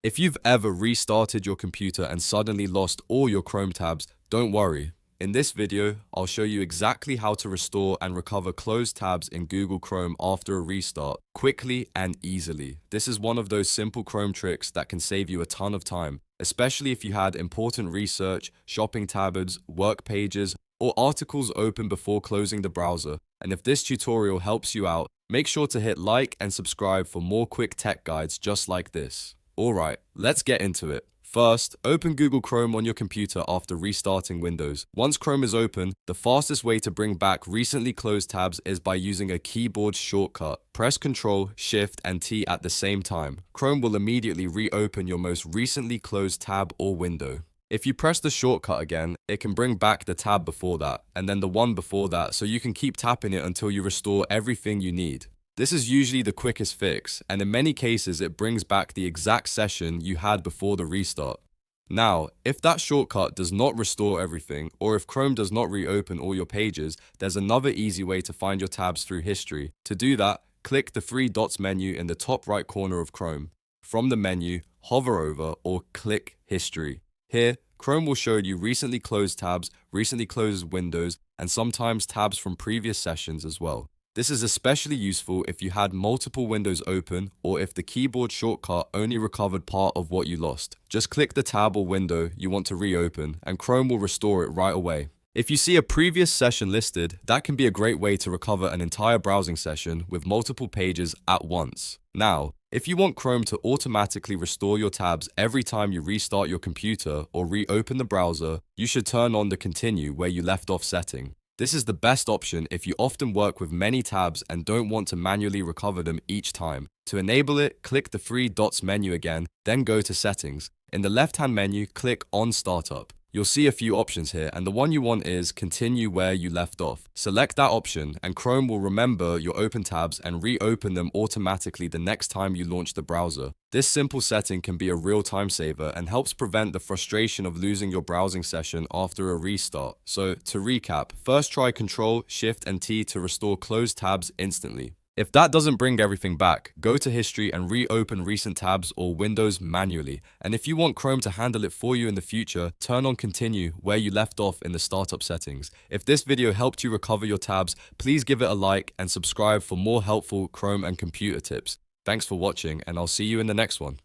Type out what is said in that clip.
If you've ever restarted your computer and suddenly lost all your Chrome tabs, don't worry. In this video, I'll show you exactly how to restore and recover closed tabs in Google Chrome after a restart, quickly and easily. This is one of those simple Chrome tricks that can save you a ton of time, especially if you had important research, shopping tabs, work pages, or articles open before closing the browser. And if this tutorial helps you out, make sure to hit like and subscribe for more quick tech guides just like this. Alright, let's get into it. First, open Google Chrome on your computer after restarting Windows. Once Chrome is open, the fastest way to bring back recently closed tabs is by using a keyboard shortcut. Press Ctrl Shift and T at the same time. Chrome will immediately reopen your most recently closed tab or window. If you press the shortcut again, it can bring back the tab before that, and then the one before that, so you can keep tapping it until you restore everything you need. This is usually the quickest fix, and in many cases it brings back the exact session you had before the restart. Now, if that shortcut does not restore everything, or if Chrome does not reopen all your pages, there's another easy way to find your tabs through history. To do that, click the three dots menu in the top right corner of Chrome. From the menu, hover over or click History. Here, Chrome will show you recently closed tabs, recently closed windows, and sometimes tabs from previous sessions as well. This is especially useful if you had multiple windows open or if the keyboard shortcut only recovered part of what you lost. Just click the tab or window you want to reopen and Chrome will restore it right away. If you see a previous session listed, that can be a great way to recover an entire browsing session with multiple pages at once. Now, if you want Chrome to automatically restore your tabs every time you restart your computer or reopen the browser, you should turn on the Continue where you left off setting. This is the best option if you often work with many tabs and don't want to manually recover them each time. To enable it, click the three dots menu again, then go to Settings. In the left-hand menu, click on Startup. You'll see a few options here, and the one you want is Continue where you left off. Select that option, and Chrome will remember your open tabs and reopen them automatically the next time you launch the browser. This simple setting can be a real time saver and helps prevent the frustration of losing your browsing session after a restart. So, to recap, first try Ctrl, Shift, and T to restore closed tabs instantly. If that doesn't bring everything back, go to History and reopen recent tabs or windows manually. And if you want Chrome to handle it for you in the future, turn on Continue where you left off in the startup settings. If this video helped you recover your tabs, please give it a like and subscribe for more helpful Chrome and computer tips. Thanks for watching, and I'll see you in the next one.